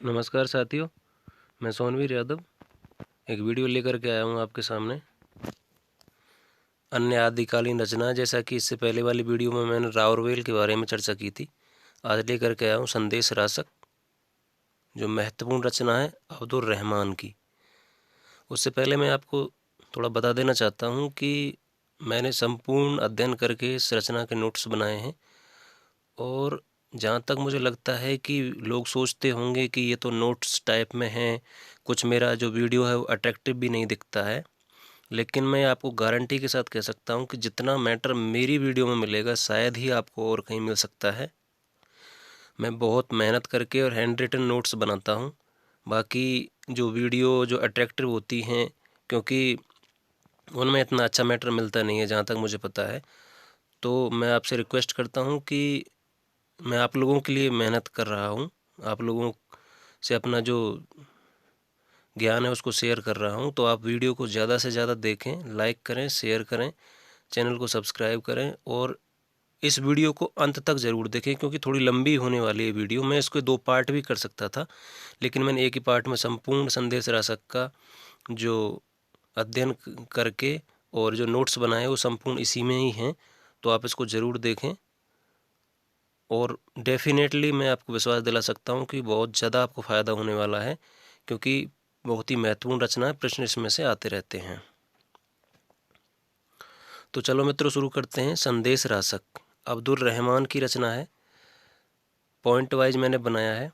नमस्कार साथियों, मैं सोनवीर यादव एक वीडियो लेकर के आया हूँ आपके सामने। अन्य आदिकालीन रचना, जैसा कि इससे पहले वाली वीडियो में मैंने रावरवेल के बारे में चर्चा की थी, आज लेकर के आया हूँ संदेश रासक, जो महत्वपूर्ण रचना है अब्दुल रहमान की। उससे पहले मैं आपको थोड़ा बता देना चाहता हूँ कि मैंने संपूर्ण अध्ययन करके इस रचना के नोट्स बनाए हैं, और जहाँ तक मुझे लगता है कि लोग सोचते होंगे कि ये तो नोट्स टाइप में हैं, कुछ मेरा जो वीडियो है वो अट्रैक्टिव भी नहीं दिखता है, लेकिन मैं आपको गारंटी के साथ कह सकता हूँ कि जितना मैटर मेरी वीडियो में मिलेगा शायद ही आपको और कहीं मिल सकता है। मैं बहुत मेहनत करके और हैंड रिटन नोट्स बनाता हूँ। बाकी जो वीडियो जो अट्रैक्टिव होती हैं, क्योंकि उनमें इतना अच्छा मैटर मिलता नहीं है जहाँ तक मुझे पता है, तो मैं आपसे रिक्वेस्ट करता हूँ कि मैं आप लोगों के लिए मेहनत कर रहा हूँ, आप लोगों से अपना जो ज्ञान है उसको शेयर कर रहा हूँ। तो आप वीडियो को ज़्यादा से ज़्यादा देखें, लाइक करें, शेयर करें, चैनल को सब्सक्राइब करें, और इस वीडियो को अंत तक ज़रूर देखें, क्योंकि थोड़ी लंबी होने वाली है वीडियो। मैं इसको 2 पार्ट भी कर सकता था, लेकिन मैंने एक ही पार्ट में संपूर्ण संदेश रासक का जो अध्ययन करके और जो नोट्स बनाए वो संपूर्ण इसी में ही हैं। तो आप इसको ज़रूर देखें, और डेफिनेटली मैं आपको विश्वास दिला सकता हूँ कि बहुत ज़्यादा आपको फ़ायदा होने वाला है, क्योंकि बहुत ही महत्वपूर्ण रचना है, प्रश्न इसमें से आते रहते हैं। तो चलो मित्रों, शुरू करते हैं। संदेश रासक अब्दुल रहमान की रचना है, पॉइंट वाइज मैंने बनाया है।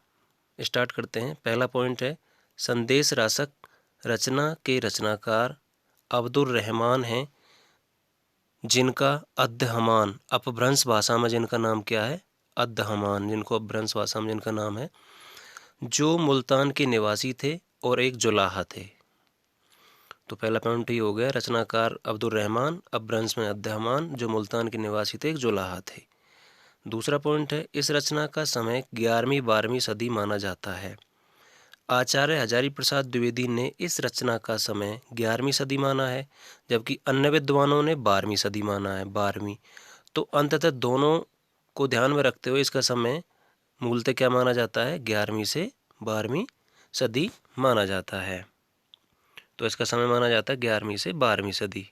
स्टार्ट करते हैं। पहला पॉइंट है, संदेश रासक रचना के रचनाकार अब्दुल रहमान हैं, जिनका अद्दहमान अपभ्रंश भाषा में जिनका नाम क्या है, अद्दहमान, जिनको अपभ्रंश भाषा में जिनका नाम है, जो मुल्तान के निवासी थे और एक जुलाहा थे। तो पहला पॉइंट ही हो गया, रचनाकार अब्दुल रहमान, अपभ्रंश में अद्दहमान, जो मुल्तान के निवासी थे, एक जुलाहा थे। दूसरा पॉइंट है, इस रचना का समय 11वीं-12वीं सदी माना जाता है। आचार्य हजारी प्रसाद द्विवेदी ने इस रचना का समय 11वीं सदी माना है, जबकि अन्य विद्वानों ने 12वीं सदी माना है, 12वीं। तो अंततः दोनों को ध्यान में रखते हुए इसका समय मूलतः क्या माना जाता है, 11वीं से 12वीं सदी माना जाता है। तो इसका समय माना जाता है 11वीं से 12वीं सदी।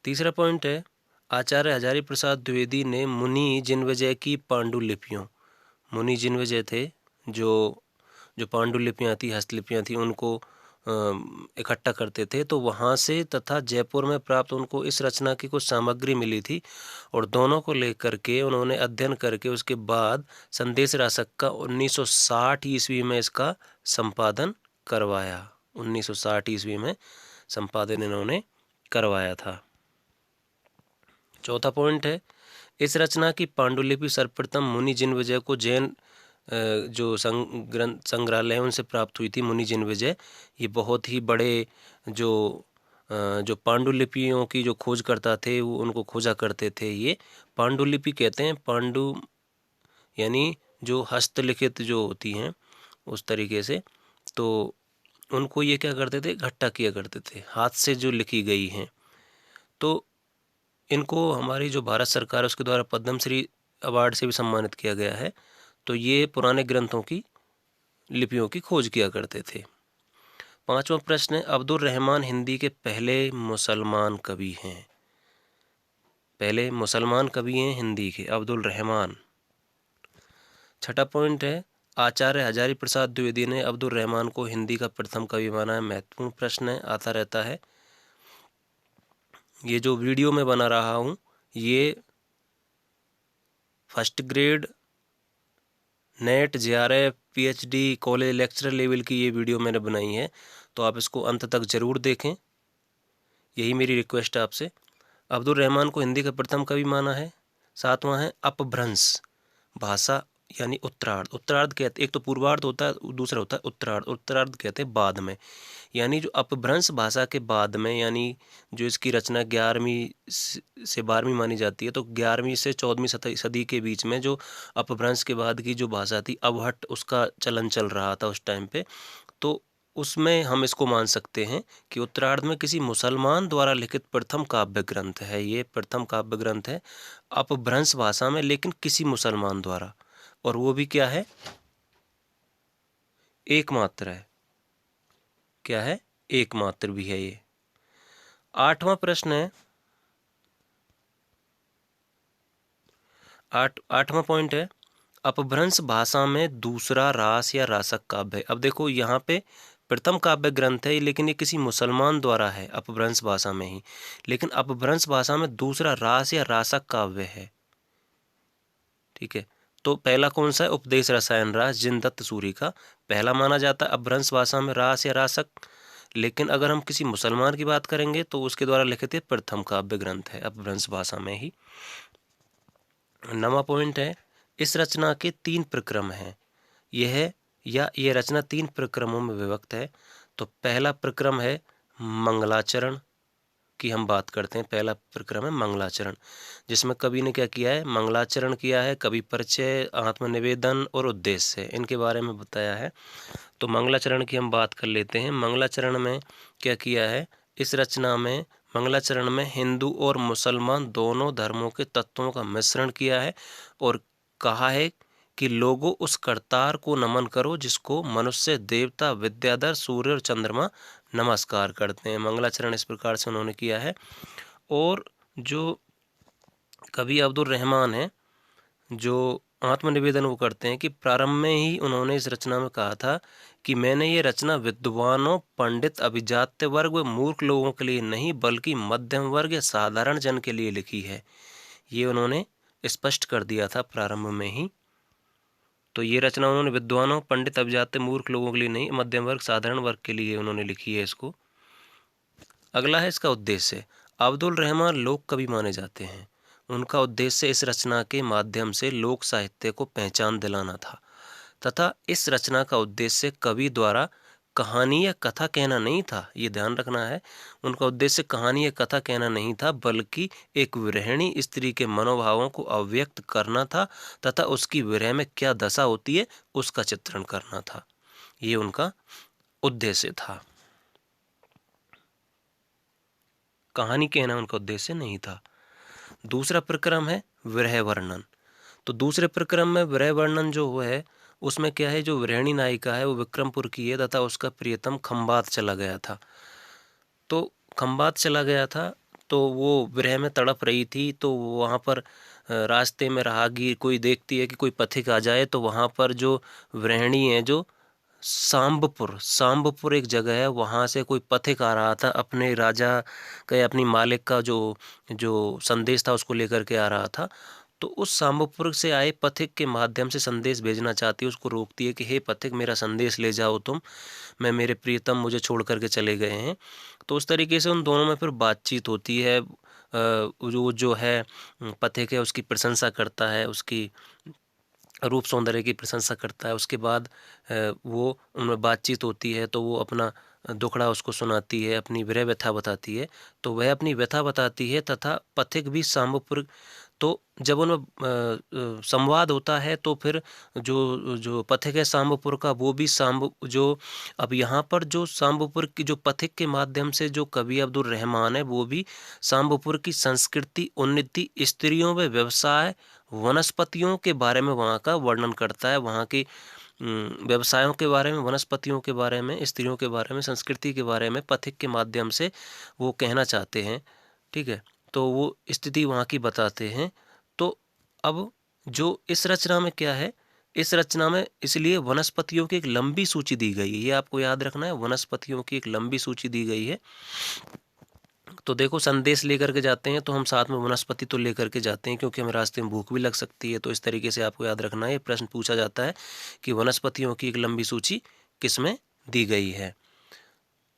तीसरा पॉइंट है, आचार्य हजारी प्रसाद द्विवेदी ने मुनि जिनविजय की पांडुलिपियों, मुनि जिनविजय थे जो पांडुलिपियाँ थी, हस्तलिपियाँ थी, उनको इकट्ठा करते थे। तो वहाँ से तथा जयपुर में प्राप्त उनको इस रचना की कुछ सामग्री मिली थी, और दोनों को लेकर के उन्होंने अध्ययन करके उसके बाद संदेश रासक का 1960 ईस्वी में इसका संपादन करवाया। 1960 ईस्वी में संपादन इन्होंने करवाया था। चौथा पॉइंट है, इस रचना की पांडुलिपि सर्वप्रथम मुनि जिनविजय को जैन जो संग्रहालय है उनसे प्राप्त हुई थी। मुनि जिनविजय ये बहुत ही बड़े जो पांडुलिपियों की जो खोज करता थे, वो उनको खोजा करते थे। ये पांडुलिपि कहते हैं, पांडु यानी जो हस्तलिखित जो होती हैं उस तरीके से। तो उनको ये क्या करते थे, इकट्ठा किया करते थे, हाथ से जो लिखी गई हैं। तो इनको हमारी जो भारत सरकार है उसके द्वारा पद्मश्री अवार्ड से भी सम्मानित किया गया है। तो ये पुराने ग्रंथों की लिपियों की खोज किया करते थे। पांचवा प्रश्न है, अब्दुल रहमान हिंदी के पहले मुसलमान कवि हैं। पहले मुसलमान कवि हैं हिंदी के, अब्दुल रहमान। छठा पॉइंट है, आचार्य हजारी प्रसाद द्विवेदी ने अब्दुल रहमान को हिंदी का प्रथम कवि माना है। महत्वपूर्ण प्रश्न है, आता रहता है। ये जो वीडियो में बना रहा हूँ, ये first grade net JRF PhD college lecturer level की ये वीडियो मैंने बनाई है, तो आप इसको अंत तक ज़रूर देखें, यही मेरी रिक्वेस्ट है आपसे। अब्दुल रहमान को हिंदी का प्रथम कवि माना है। सातवां है, अपभ्रंश भाषा यानी उत्तरार्ध। उत्तरार्ध कहते, एक तो पूर्वार्ध होता है, दूसरा होता है उत्तरार्ध। उत्तरार्ध कहते हैं बाद में, यानी जो अपभ्रंश भाषा के बाद में, यानी जो इसकी रचना 11वीं से 12वीं मानी जाती है, तो 11वीं से 14वीं सदी के बीच में जो अपभ्रंश के बाद की जो भाषा थी, अवहट, उसका चलन चल रहा था उस टाइम पे। तो उसमें हम इसको मान सकते हैं कि उत्तरार्ध में किसी मुसलमान द्वारा लिखित प्रथम काव्य ग्रंथ है। ये प्रथम काव्य ग्रंथ है अपभ्रंश भाषा में, लेकिन किसी मुसलमान द्वारा। और वो भी क्या है, एकमात्र है। क्या है, एकमात्र भी है ये। 8वां प्रश्न है, 8वां पॉइंट है, अपभ्रंश भाषा में दूसरा रास या रासक काव्य है। अब देखो यहाँ पे प्रथम काव्य ग्रंथ है, लेकिन ये किसी मुसलमान द्वारा है अपभ्रंश भाषा में ही, लेकिन अपभ्रंश भाषा में दूसरा रास या रासक काव्य है। ठीक है, तो पहला कौन सा है, उपदेश रसायन रास जिनदत्त सूरी का पहला माना जाता है अपभ्रंश भाषा में रास या रासक। लेकिन अगर हम किसी मुसलमान की बात करेंगे तो उसके द्वारा लिखित प्रथम काव्य ग्रंथ है अपभ्रंश भाषा में ही। 9वां पॉइंट है, इस रचना के 3 प्रक्रम हैं। ये रचना 3 प्रक्रमों में विभक्त है। तो पहला प्रक्रम है मंगलाचरण की हम बात करते हैं। पहला प्रक्रम है मंगलाचरण, जिसमें कवि ने क्या किया है, मंगलाचरण किया है, कवि परिचय, आत्मनिवेदन और उद्देश्य इनके बारे में बताया है। तो मंगलाचरण की हम बात कर लेते हैं। मंगलाचरण में क्या किया है, इस रचना में मंगलाचरण में हिंदू और मुसलमान दोनों धर्मों के तत्वों का मिश्रण किया है और कहा है कि लोगों उस करतार को नमन करो जिसको मनुष्य, देवता, विद्याधर, सूर्य और चंद्रमा नमस्कार करते हैं। मंगलाचरण इस प्रकार से उन्होंने किया है। और जो कवि अब्दुल रहमान है, जो आत्मनिवेदन वो करते हैं कि प्रारंभ में ही उन्होंने इस रचना में कहा था कि मैंने ये रचना विद्वानों, पंडित, अभिजात्य वर्ग व मूर्ख लोगों के लिए नहीं बल्कि मध्यम वर्ग या साधारण जन के लिए लिखी है। ये उन्होंने स्पष्ट कर दिया था प्रारंभ में ही। तो ये रचना उन्होंने विद्वानों, पंडित, अभिजात्य, मूर्ख लोगों के लिए नहीं, मध्यम वर्ग, साधारण वर्ग के लिए उन्होंने लिखी है इसको। अगला है इसका उद्देश्य। अब्दुल रहमान लोक कवि माने जाते हैं। उनका उद्देश्य इस रचना के माध्यम से लोक साहित्य को पहचान दिलाना था तथा इस रचना का उद्देश्य कवि द्वारा कहानी या कथा कहना नहीं था। ये ध्यान रखना है, उनका उद्देश्य कहानी या कथा कहना नहीं था बल्कि एक विरहिणी स्त्री के मनोभावों को अव्यक्त करना था तथा उसकी विरह में क्या दशा होती है उसका चित्रण करना था। ये उनका उद्देश्य था, कहानी कहना उनका उद्देश्य नहीं था। दूसरा प्रक्रम है विरह वर्णन। तो दूसरे प्रक्रम में विरह वर्णन जो है उसमें क्या है, जो विरहिणी नायिका है वो विक्रमपुर की है तथा उसका प्रियतम खंबात चला गया था। तो खंबात चला गया था तो वो विरह में तड़प रही थी। तो वहाँ पर रास्ते में राहगीर कोई देखती है कि कोई पथिक आ जाए, तो वहाँ पर जो विरहिणी है, जो सांबपुर एक जगह है, वहाँ से कोई पथिक आ रहा था अपने राजा का, अपनी मालिक का जो जो संदेश था उसको लेकर के आ रहा था। तो उस सांबपुर से आए पथिक के माध्यम से संदेश भेजना चाहती है, उसको रोकती है कि हे पथिक, मेरा संदेश ले जाओ तुम, मैं, मेरे प्रियतम मुझे छोड़ करके चले गए हैं। तो उस तरीके से उन दोनों में फिर बातचीत होती है। जो है पथिक है उसकी प्रशंसा करता है, उसकी रूप सौंदर्य की प्रशंसा करता है। उसके बाद वो उनमें बातचीत होती है तो वो अपना दुखड़ा उसको सुनाती है, अपनी विरह व्यथा बताती है। तो वह अपनी व्यथा बताती है तथा पथिक भी सांबपुर। तो जब उनमें संवाद होता है तो फिर जो जो पथिक है सांबपुर का, वो भी जो अब यहाँ पर जो सांबपुर की जो पथिक के माध्यम से जो कवि अब्दुल रहमान है वो भी सांबपुर की संस्कृति, उन्नति, स्त्रियों में व्यवसाय, वनस्पतियों के बारे में वहाँ का वर्णन करता है। वहाँ की व्यवसायों के बारे में, वनस्पतियों के बारे में, स्त्रियों के बारे में, संस्कृति के बारे में पथिक के माध्यम से वो कहना चाहते हैं। ठीक है, तो वो स्थिति वहाँ की बताते हैं। तो अब जो इस रचना में क्या है, इस रचना में इसलिए वनस्पतियों की एक लंबी सूची दी गई है, ये आपको याद रखना है, वनस्पतियों की एक लंबी सूची दी गई है। तो देखो, संदेश लेकर के जाते हैं तो हम साथ में वनस्पति तो लेकर के जाते हैं क्योंकि हमें रास्ते में भूख भी लग सकती है। तो इस तरीके से आपको याद रखना है, ये प्रश्न पूछा जाता है कि वनस्पतियों की एक लंबी सूची किसमें दी गई है।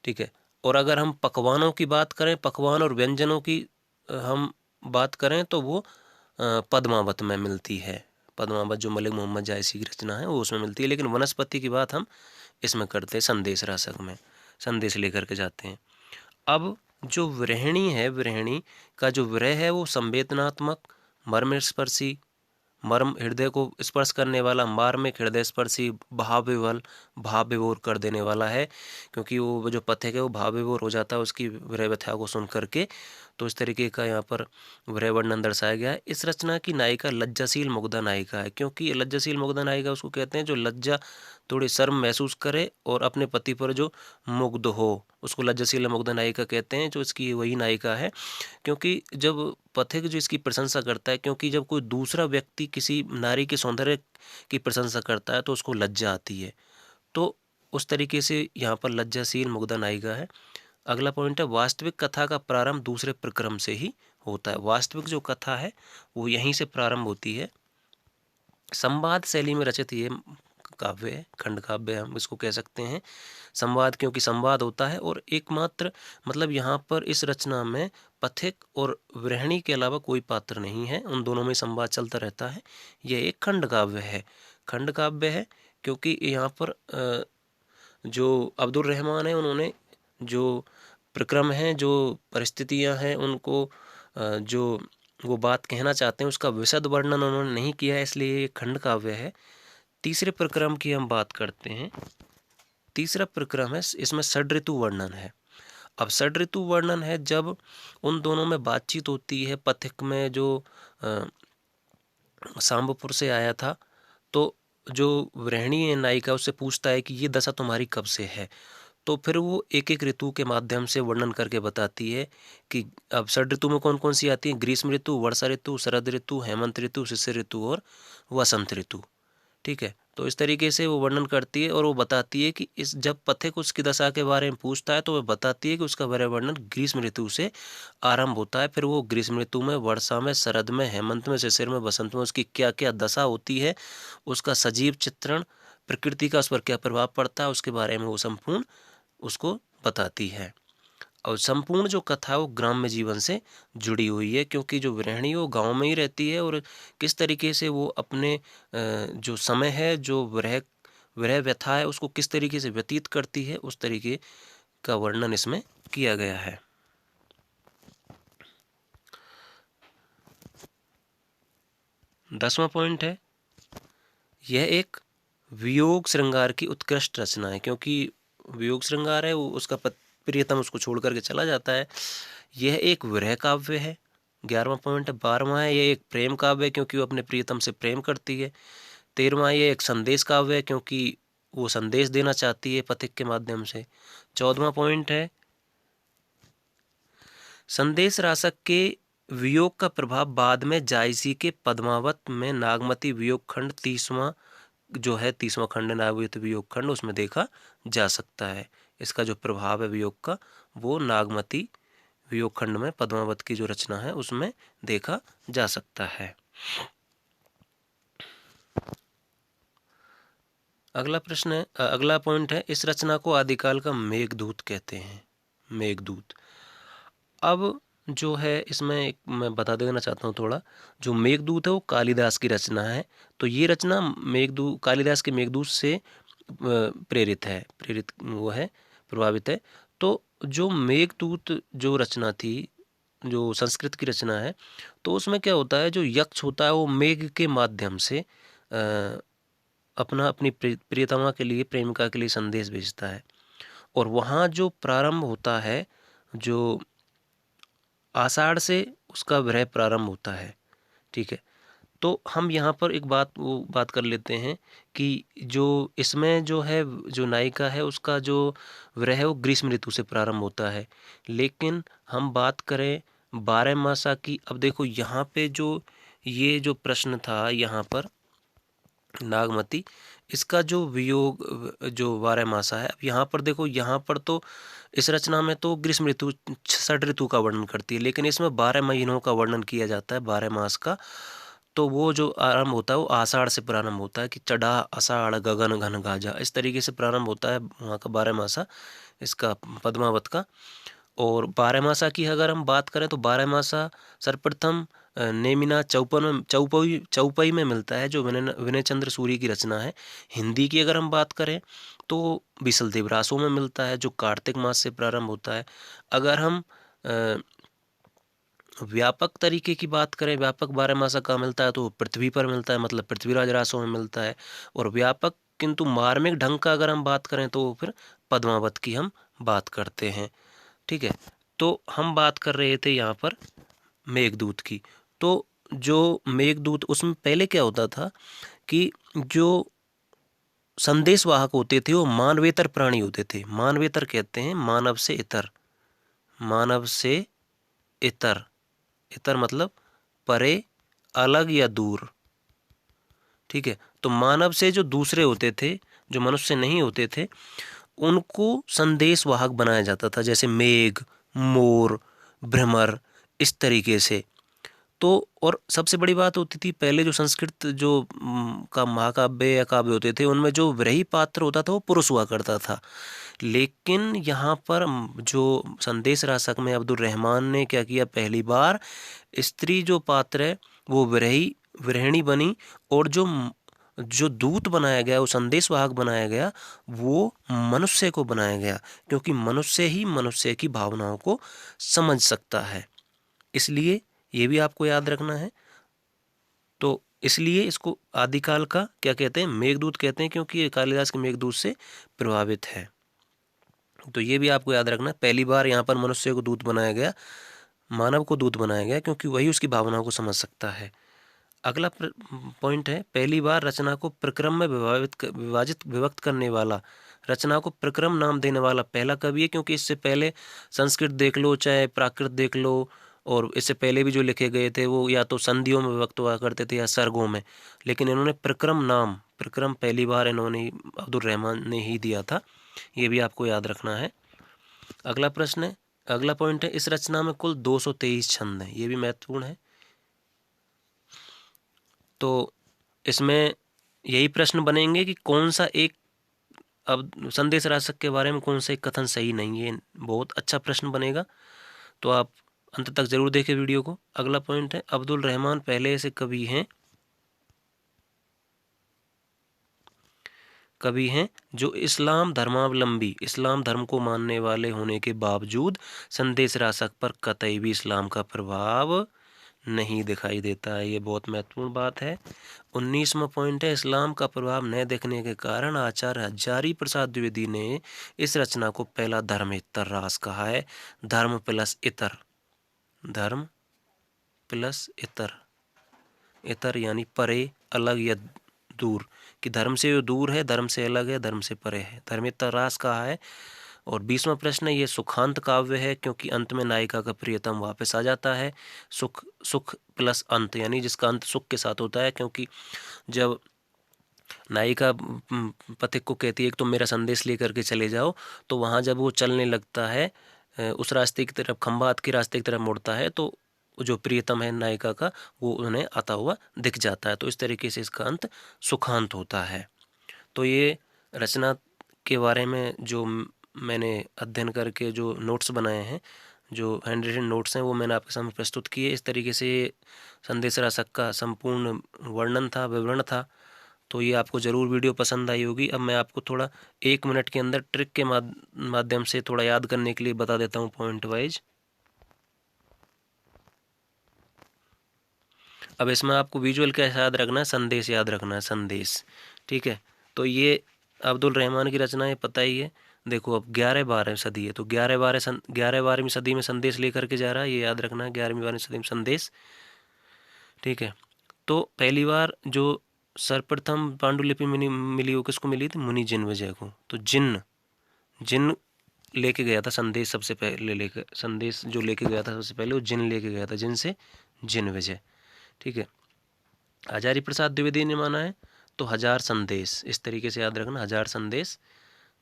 ठीक है, और अगर हम पकवानों की बात करें, पकवान और व्यंजनों की हम बात करें तो वो पद्मावत में मिलती है। पद्मावत जो मलिक मोहम्मद जायसी की रचना है वो उसमें मिलती है। लेकिन वनस्पति की बात हम इसमें करते हैं, संदेश रासक में संदेश लेकर के जाते हैं। अब जो विरहिणी है, विरहिणी का जो विरह है वो संवेदनात्मक, मर्मस्पर्शी, मर्म हृदय को स्पर्श करने वाला, मार्मिक हृदय स्पर्शी, भाव विवल भाव विभोर कर देने वाला है, क्योंकि वो जो पथिक है वो भाव विभोर हो जाता है उसकी विरह व्यथा को सुन करके। तो इस तरीके का यहाँ पर विरह वर्णन दर्शाया गया है। इस रचना की नायिका लज्जाशील मुग्धा नायिका है, क्योंकि लज्जाशील मुग्धा नायिका उसको कहते हैं जो लज्जा, थोड़ी शर्म महसूस करे और अपने पति पर जो मुग्ध हो, उसको लज्जाशील मुग्धा नायिका कहते हैं। जो इसकी वही नायिका है, क्योंकि जब पथिक जो इसकी प्रशंसा करता है, क्योंकि जब कोई दूसरा व्यक्ति किसी नारी के सौंदर्य की प्रशंसा करता है तो उसको लज्जा आती है, तो उस तरीके से यहाँ पर लज्जाशील मुग्धा नायिका है। अगला पॉइंट है, वास्तविक कथा का प्रारंभ दूसरे प्रक्रम से ही होता है। वास्तविक जो कथा है वो यहीं से प्रारंभ होती है। संवाद शैली में रचित ये काव्य है, खंड काव्य हम इसको कह सकते हैं। संवाद, क्योंकि संवाद होता है, और एकमात्र मतलब यहाँ पर इस रचना में पथिक और गृहिणी के अलावा कोई पात्र नहीं है, उन दोनों में संवाद चलता रहता है। यह एक खंड काव्य है। खंड काव्य है क्योंकि यहाँ पर जो अब्दुल रहमान है उन्होंने जो प्रक्रम हैं, जो परिस्थितियां हैं, उनको जो वो बात कहना चाहते हैं उसका विशद वर्णन उन्होंने नहीं किया है, इसलिए ये खंड काव्य है। तीसरे प्रक्रम की हम बात करते हैं। तीसरा प्रक्रम है, इसमें षड ऋतु वर्णन है। अब षड ऋतु वर्णन है जब उन दोनों में बातचीत होती है। पथिक में जो सांबपुर से आया था, तो जो गृहिणी है नायिका उससे पूछता है कि ये दशा तुम्हारी कब से है, तो फिर वो एक एक ऋतु के माध्यम से वर्णन करके बताती है कि अब षड ऋतु में कौन कौन सी आती है, ग्रीष्म ऋतु, वर्षा ऋतु, शरद ऋतु, हेमंत ऋतु, शिशिर ऋतु और वसंत ऋतु। ठीक है, तो इस तरीके से वो वर्णन करती है और वो बताती है कि इस जब पथिक उसकी दशा के बारे में पूछता है तो वह बताती है कि उसका वह वर्णन ग्रीष्म ऋतु से आरंभ होता है। फिर वो ग्रीष्म ऋतु में, वर्षा में, शरद में, हेमंत में, शिशिर में, बसंत में उसकी क्या क्या दशा होती है, उसका सजीव चित्रण, प्रकृति का उस पर क्या प्रभाव पड़ता है, उसके बारे में वो संपूर्ण उसको बताती है। और संपूर्ण जो कथा है वो ग्राम्य जीवन से जुड़ी हुई है, क्योंकि जो गृहिणी वो गांव में ही रहती है और किस तरीके से वो अपने जो समय है, जो विरह विरह व्यथा है, उसको किस तरीके से व्यतीत करती है, उस तरीके का वर्णन इसमें किया गया है। 10वां पॉइंट है, यह एक वियोग श्रृंगार की उत्कृष्ट रचना है, क्योंकि वियोग श्रृंगार है वो उसका प्रियतम उसको छोड़ करके चला जाता है। यह एक विरह काव्य है। 11वां पॉइंट है। 12वां है, यह एक प्रेम काव्य है क्योंकि वो अपने प्रियतम से प्रेम करती है। 13वां, यह एक संदेश काव्य है क्योंकि वो संदेश देना चाहती है पथिक के माध्यम से। 14वां पॉइंट है, संदेश रासक के वियोग का प्रभाव बाद में जायसी के पद्मावत में नागमती वियोग खंड 30वां जो है 30वां खंड नागमती वियोग खंड, उसमें देखा जा सकता है। इसका जो प्रभाव है वियोग का वो नागमती वियोग खंड में पद्मावत की जो रचना है उसमें देखा जा सकता है। अगला प्रश्न है, अगला पॉइंट है, इस रचना को आदिकाल का मेघदूत कहते हैं। मेघदूत। अब जो है इसमें मैं बता देना चाहता हूँ थोड़ा, जो मेघदूत है वो कालिदास की रचना है। तो ये रचना मेघदूत, कालिदास के मेघदूत से प्रेरित वो है, प्रभावित है। तो जो मेघदूत जो रचना थी, जो संस्कृत की रचना है, तो उसमें क्या होता है, जो यक्ष होता है वो मेघ के माध्यम से अपनी प्रियतमा के लिए, प्रेमिका के लिए संदेश भेजता है। और वहाँ जो प्रारंभ होता है, जो आषाढ़ से उसका विरह प्रारंभ होता है। ठीक है, तो हम यहाँ पर एक बात कर लेते हैं कि जो इसमें जो है, जो नायिका है उसका जो विरह है वो ग्रीष्म ऋतु से प्रारंभ होता है। लेकिन हम बात करें 12 मासा की, अब देखो यहाँ पे जो ये जो प्रश्न था यहाँ पर नागमती, इसका जो वियोग जो 12 मासा है, अब यहाँ पर देखो, यहाँ पर तो इस रचना में तो ग्रीष्म ऋतु, षड ऋतु का वर्णन करती है, लेकिन इसमें 12 महीनों का वर्णन किया जाता है, 12 मास का। तो वो जो आरंभ होता है वो आषाढ़ से प्रारंभ होता है कि चढ़ा आषाढ़ गगन घन गाजा, इस तरीके से प्रारंभ होता है वहाँ का 12 मासा, इसका पद्मावत का। और 12 मासा की अगर हम बात करें तो 12 मासा सर्वप्रथम नेमिना चौपई में मिलता है, जो विनय चंद्र सूरी की रचना है। हिंदी की अगर हम बात करें तो बीसल देवरासों में मिलता है, जो कार्तिक मास से प्रारंभ होता है। अगर हम व्यापक तरीके की बात करें, व्यापक बारहमासा कहाँ मिलता है, तो पृथ्वी पर मिलता है, मतलब पृथ्वीराज रासों में मिलता है। और व्यापक किंतु मार्मिक ढंग का अगर हम बात करें तो फिर पद्मावत की हम बात करते हैं। ठीक है, तो हम बात कर रहे थे यहाँ पर मेघदूत की। तो जो मेघदूत, उसमें पहले क्या होता था कि जो संदेशवाहक होते थे वो मानवेतर प्राणी होते थे। मानवेतर कहते हैं मानव से इतर, मानव से इतर, इतर मतलब परे, अलग या दूर। ठीक है, तो मानव से जो दूसरे होते थे, जो मनुष्य नहीं होते थे, उनको संदेशवाहक बनाया जाता था, जैसे मेघ, मोर, भ्रमर, इस तरीके से। तो और सबसे बड़ी बात होती थी पहले जो संस्कृत जो का महाकाव्य या काव्य होते थे, उनमें जो व्रही पात्र होता था वो पुरुष हुआ करता था। लेकिन यहाँ पर जो संदेश रासक में अब्दुल रहमान ने क्या किया, पहली बार स्त्री जो पात्र है वो व्रहिणी बनी, और जो जो दूत बनाया गया, वो संदेशवाहक बनाया गया, वो मनुष्य को बनाया गया, क्योंकि मनुष्य ही मनुष्य की भावनाओं को समझ सकता है। इसलिए ये भी आपको याद रखना है। तो इसलिए इसको आदिकाल का क्या कहते हैं, मेघदूत कहते हैं, क्योंकि ये कालिदास के मेघदूत से प्रभावित है। तो ये भी आपको याद रखना है, पहली बार यहाँ पर मनुष्य को दूत बनाया गया, मानव को दूत बनाया गया, क्योंकि वही उसकी भावनाओं को समझ सकता है। अगला पॉइंट है, पहली बार रचना को प्रक्रम में विभक्त करने वाला, रचना को प्रक्रम नाम देने वाला पहला कवि है। क्योंकि इससे पहले संस्कृत देख लो, चाहे प्राकृत देख लो, और इससे पहले भी जो लिखे गए थे वो या तो संधियों में विभक्त हुआ करते थे या सर्गों में, लेकिन इन्होंने प्रक्रम नाम, प्रक्रम पहली बार इन्होंने अब्दुल रहमान ने ही दिया था। ये भी आपको याद रखना है। अगला प्रश्न है, अगला पॉइंट है, इस रचना में कुल 223 छंद हैं। ये भी महत्वपूर्ण है। तो इसमें यही प्रश्न बनेंगे कि कौन सा एक, अब संदेश रासक के बारे में कौन सा एक कथन सही नहीं है। बहुत अच्छा प्रश्न बनेगा, तो आप अंत तक जरूर देखें वीडियो को। अगला पॉइंट है, अब्दुल रहमान पहले ऐसे कवि हैं जो इस्लाम धर्मावलंबी, इस्लाम धर्म को मानने वाले होने के बावजूद संदेश रासक पर कतई भी इस्लाम का प्रभाव नहीं दिखाई देता है। ये बहुत महत्वपूर्ण बात है। 19वां पॉइंट है, इस्लाम का प्रभाव न दिखने के कारण आचार्य हजारी प्रसाद द्विवेदी ने इस रचना को पहला धर्मेतर रास कहा है। धर्म प्लस इतर, धर्म प्लस इतर, इतर यानी परे, अलग या दूर, कि धर्म से जो दूर है, धर्म से अलग है, धर्म से परे है, धर्मेतर रास कहा है। और 20वां प्रश्न है, ये सुखांत काव्य है क्योंकि अंत में नायिका का प्रियतम वापस आ जाता है। सुख, सुख प्लस अंत, यानी जिसका अंत सुख के साथ होता है, क्योंकि जब नायिका पथिक को कहती है कि तुम मेरा संदेश लेकर के चले जाओ, तो वहाँ जब वो चलने लगता है उस रास्ते की तरफ, खंबात के रास्ते की तरफ मुड़ता है, तो जो प्रियतम है नायिका का, वो उन्हें आता हुआ दिख जाता है। तो इस तरीके से इसका अंत सुखांत होता है। तो ये रचना के बारे में जो मैंने अध्ययन करके जो नोट्स बनाए हैं, जो हैंड रिटन नोट्स हैं, वो मैंने आपके सामने प्रस्तुत किए। इस तरीके से संदेश रासक का संपूर्ण वर्णन था, विवरण था। तो ये आपको ज़रूर वीडियो पसंद आई होगी। अब मैं आपको थोड़ा 1 मिनट के अंदर ट्रिक के माध्यम से थोड़ा याद करने के लिए बता देता हूँ पॉइंट वाइज। अब इसमें आपको विजुअल क्या याद रखना है, संदेश याद रखना है, संदेश। ठीक है, तो ये अब्दुल रहमान की रचना है, पता ही है। देखो अब 11-12 सदी है, तो 11-12वीं सदी में संदेश लेकर के जा रहा है, ये याद रखना है, 11वीं-12वीं सदी में संदेश। ठीक है, तो पहली बार जो सर्वप्रथम पांडुलिपि मिली वो किसको मिली थी, मुनि जिनविजय को। तो जिन लेके गया था संदेश, सबसे पहले लेकर संदेश जो लेके गया था सबसे पहले वो जिन लेके गया था, जिन से जिनविजय। ठीक है, हजारी प्रसाद द्विवेदी ने माना है, तो 1000 संदेश, इस तरीके से याद रखना, 1000 संदेश।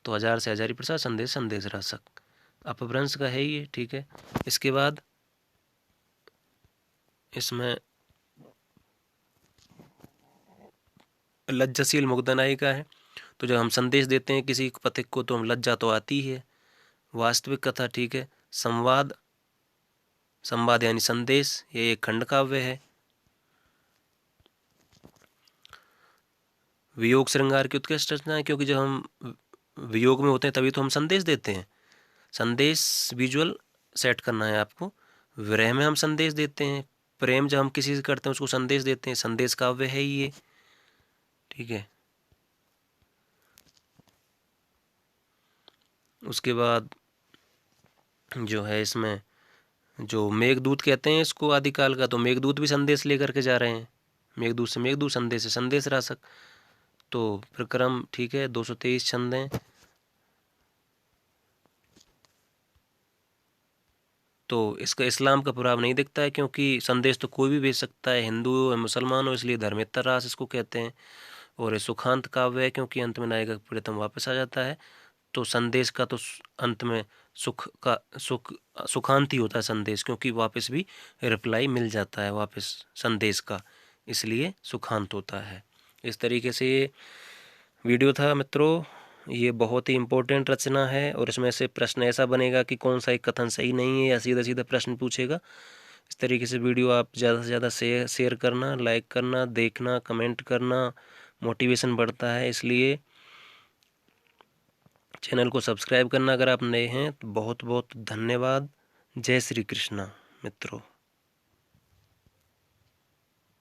तो 1000 से हजारी प्रसाद, संदेश संदेश रासक, अपभ्रंश का है ये। ठीक है, इसके बाद इसमें लज्जाशील मुग्धनाई का है। तो जब हम संदेश देते हैं किसी पथिक को, तो हम लज्जा तो आती ही है। वास्तविक कथा, ठीक है। संवाद, संवाद यानी संदेश, ये एक खंड काव्य है। वियोग श्रृंगार की उत्कृष्ट रचना है, क्योंकि जब हम वियोग में होते हैं तभी तो हम संदेश देते हैं। संदेश विजुअल सेट करना है आपको। विरह में हम संदेश देते हैं, प्रेम जब हम किसी से करते हैं उसको संदेश देते हैं, संदेश काव्य है ही ये। ठीक है, उसके बाद जो है इसमें जो मेघदूत कहते हैं इसको आदिकाल का, तो मेघदूत भी संदेश लेकर के जा रहे हैं। मेघदूत से मेघदूत, संदेश से संदेश रासक। तो प्रक्रम ठीक है, 223 छंद हैं। तो इसका इस्लाम का प्रभाव नहीं दिखता है, क्योंकि संदेश तो कोई भी भेज सकता है, हिंदू हो मुसलमान हो, इसलिए धर्मेतर रास इसको कहते हैं। और ये सुखांत काव्य है, क्योंकि अंत में नायिका प्रियतम वापस आ जाता है। तो संदेश का तो अंत में सुखांत ही होता है संदेश, क्योंकि वापस भी रिप्लाई मिल जाता है वापस संदेश का, इसलिए सुखांत होता है। इस तरीके से ये वीडियो था मित्रों। ये बहुत ही इम्पोर्टेंट रचना है, और इसमें से प्रश्न ऐसा बनेगा कि कौन सा एक कथन सही नहीं है, या सीधा सीधा प्रश्न पूछेगा। इस तरीके से वीडियो आप ज़्यादा से ज़्यादा शेयर करना, लाइक करना, देखना, कमेंट करना, मोटिवेशन बढ़ता है। इसलिए चैनल को सब्सक्राइब करना अगर आप नए हैं तो बहुत बहुत धन्यवाद। जय श्री कृष्णा मित्रों।